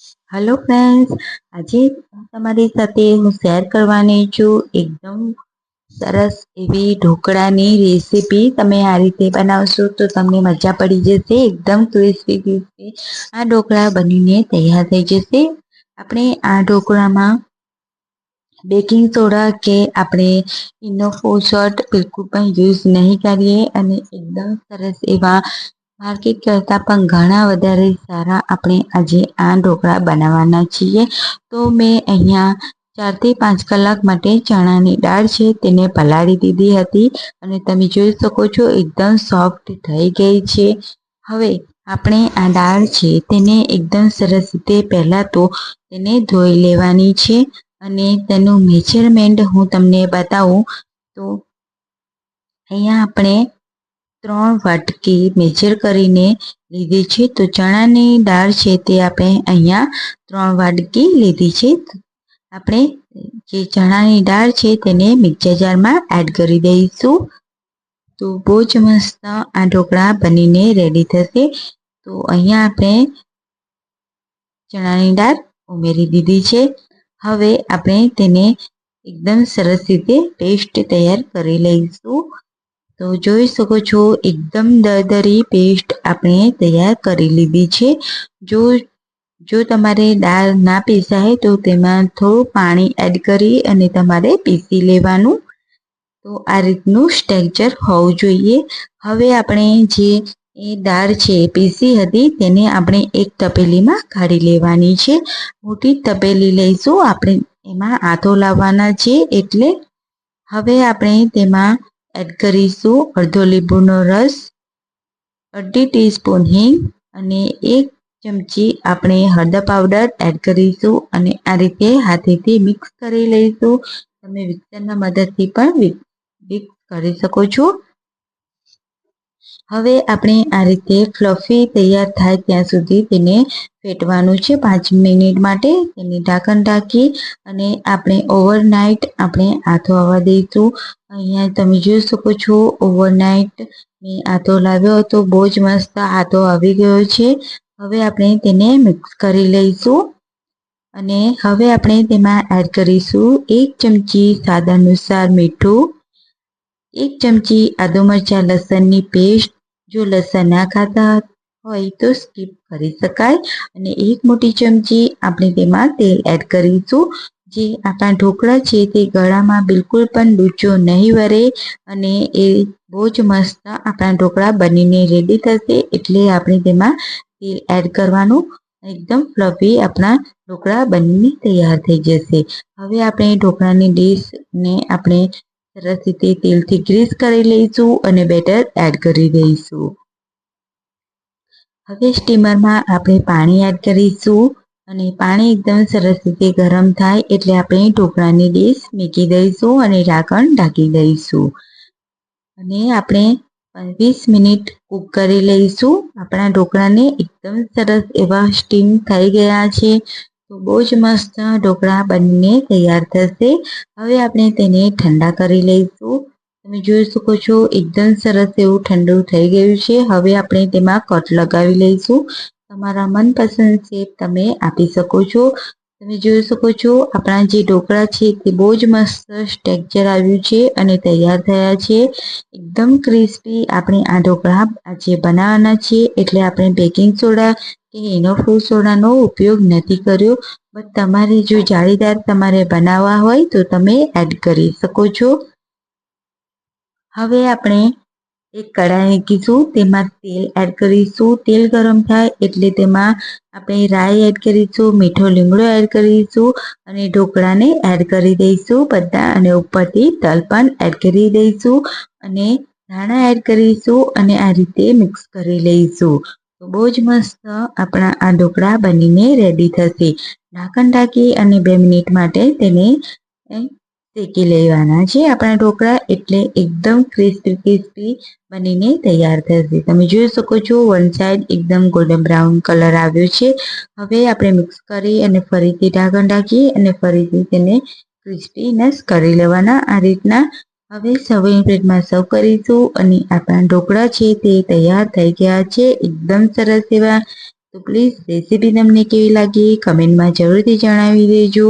Hello friends, આજે તમારી સાથે હું શેર કરવાની છું એકદમ સરસ એવી ઢોકળાની રેસીપી। તમે આ રીતે બનાવશો તો તમને મજા પડી જશે। એકદમ ક્રિસ્પી ક્રિસ્પી આ ઢોકળા બનીને તૈયાર થઈ જશે। આપણે આ ઢોકળામાં બેકિંગ સોડા કે આપણે ઇનો ફોસટ બિલકુલ પણ યુઝ નહીં કરીએ અને એકદમ સરસ એવા માર્કેટ કરતાં પણ ઘણા વધારે સારા આપણે આજે આ ઢોકળા બનાવવાના છીએ। તો મેં અહીંયા 4 થી 5 કલાક માટે ચણાની દાળ છે તેને પલાળી દીધી હતી અને તમે જોઈ શકો છો એકદમ સોફ્ટ થઈ ગઈ છે। હવે આપણે આ દાળ છે તેને એકદમ સરસ રીતે પહેલાં તો તેને ધોઈ લેવાની છે અને તેનું મેજરમેન્ટ હું તમને બતાવું તો અહીંયા આપણે 3 વાટકી મેજર કરીને લીધી છે। તો ચણાની દાળ છે તે આપણે અહીંયા 3 વાટકી લીધી છે। આપણે જે ચણાની દાળ છે તેને મિક્સર જારમાં એડ કરી દઈશું। તો બહુ જ મસ્ત આ ઢોકળા બનીને રેડી થશે। તો અહીંયા આપણે ચણાની દાળ ઉમેરી દીધી છે। હવે આપણે તેને એકદમ સરસ રીતે પેસ્ટ તૈયાર કરી લઈશું। તો જોઈ શકો છો એકદમ દરદરી પેસ્ટ આપણે તૈયાર કરી લીધી છે। જો તમારે દાળ ના પીસાય તો તેમાં થોડું પાણી એડ કરી અને તમારે પીસી લેવાનું। તો આ રીતનું સ્ટ્રક્ચર હોવું જોઈએ। હવે આપણે જે દાળ છે પીસી હતી તેને આપણે એક તપેલીમાં કાઢી લેવાની છે। મોટી તપેલી લઈશું, આપણે એમાં આથો લાવવાના છે। એટલે હવે આપણે તેમાં એડ કરીશું અડધો લીંબુનો રસ, અડધી ટીસ્પૂન હિંગ અને 1 ચમચી આપણે હળદર પાવડર એડ કરીશું અને આ રીતે હાથેથી મિક્સ કરી લઈશું। તમે વિસ્કરના મદદથી પણ મિક્સ કરી શકો છો। હવે આપણે આ રીતે ફ્લફી તૈયાર થાય ત્યાં સુધી તેને ફેટવાનું છે 5 મિનિટ માટે। તેને ઢાંકણ ઢાંકી અને આપણે ઓવરનાઇટ આપણે આથો આવવા દઈશું। અહીંયા તમે જોઈ શકો છો ઓવરનાઇટ મેં આથો લાવ્યો હતો, બહુ જ મસ્ત આથો આવી ગયો છે। હવે આપણે તેને મિક્સ કરી લઈશું અને હવે આપણે તેમાં એડ કરીશું 1 ચમચી સ્વાદ અનુસાર મીઠું, 1 ચમચી આદુ મરચાં લસણની પેસ્ટ, જો લસણ ના ખાતા હોય તો સ્કીપ કરી શકાય અને 1 મોટી ચમચી આપણે તેમાં તેલ એડ કરીશું। જે આપણા ઢોકળા છે તે ગળામાં બિલકુલ પણ લૂચો નહીં વળે અને એ બહુ જ મસ્ત આપણા ઢોકળા બનીને રેડી થશે। એટલે આપણે તેમાં તેલ એડ કરવાનું, એકદમ ફ્લફી આપણા ઢોકળા બનીને તૈયાર થઈ જશે। હવે આપણે ઢોકળાની ડીશને આપણે સરસ રીતે તેલથી ગ્રીસ કરી લઈશું અને બેટર એડ કરી દઈશું। હવે સ્ટીમરમાં આપણે પાણી એડ કરીશું અને પાણી એકદમ સરસ રીતે ગરમ થાય એટલે આપણે ઢોકળાની ડીશ મૂકી દઈશું અને ઢાંકણ ઢાંકી દઈશું અને આપણે 20 મિનિટ કૂક કરી લઈશું। આપણા ઢોકળાને એકદમ સરસ એવા સ્ટીમ થઈ ગયા છે। તો બહુ જ મસ્ત ઢોકળા બનીને તૈયાર થશે। હવે આપણે તેને ઠંડા કરી લઈશું। તમે જોઈ શકો છો એકદમ સરસ એવું ઠંડુ થઈ ગયું છે। હવે આપણે તેમાં કટ લગાવી લઈશું। તમારા મનપસંદ શેપ તમે આપી શકો છો। તમે જોઈ શકો છો આપણા જે ઢોકળા છે તે બહુ જ મસ્ત ટેક્સચર આવ્યું છે અને તૈયાર થયા છે। એકદમ ક્રિસ્પી આપણે આ ઢોકળા આજે બનાવવાના છીએ। એટલે આપણે બેકિંગ સોડા કે ઇનો ફૂડ સોડાનો ઉપયોગ નથી કર્યો, બટ તમારે જો જાળીદાર તમારે બનાવવા હોય તો તમે એડ કરી શકો છો। હવે આપણે એક કઢાઈ મૂકીશું, તેમાં તેલ એડ કરીશું। તેલ ગરમ થાય એટલે તેમાં આપણે રાઈ એડ કરીશું, મીઠો લીમડો એડ કરીશું અને ઢોકળાને એડ કરી દઈશું બધા અને ઉપરથી તલ પણ એડ કરી દઈશું અને ધાણા એડ કરીશું અને આ રીતે મિક્સ કરી લઈશું। તો બહુ જ મસ્ત આપણા આ ઢોકળા બનીને રેડી થશે। ઢાંકણ ઢાંકી અને 2 મિનિટ માટે તેને શેકી લેવાના છે આપણા ઢોકળા, એટલે એકદમ ક્રિસ્પી ક્રિસ્પી બનીને તૈયાર થશે। તમે જોઈ શકો છો વન સાઈડ એકદમ ગોલ્ડન બ્રાઉન કલર આવ્યો છે। હવે આપણે મિક્સ કરી અને ફરીથી ઢાંકણ ઢાંકી અને ફરીથી તેને ક્રિસ્પીનેસ કરી લેવાના આ રીતના। હવે સર્વિંગ પ્લેટમાં સર્વ કરીશું અને આપણા ઢોકળા છે તે તૈયાર થઈ ગયા છે। એકદમ સરસ એવા તો પ્લીઝ રેસીપી તમને કેવી લાગી કમેન્ટમાં જરૂરથી જણાવી દેજો.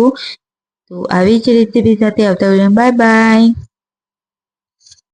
તો આવી જ રેસીપી સાથે આવતા બાય બાય.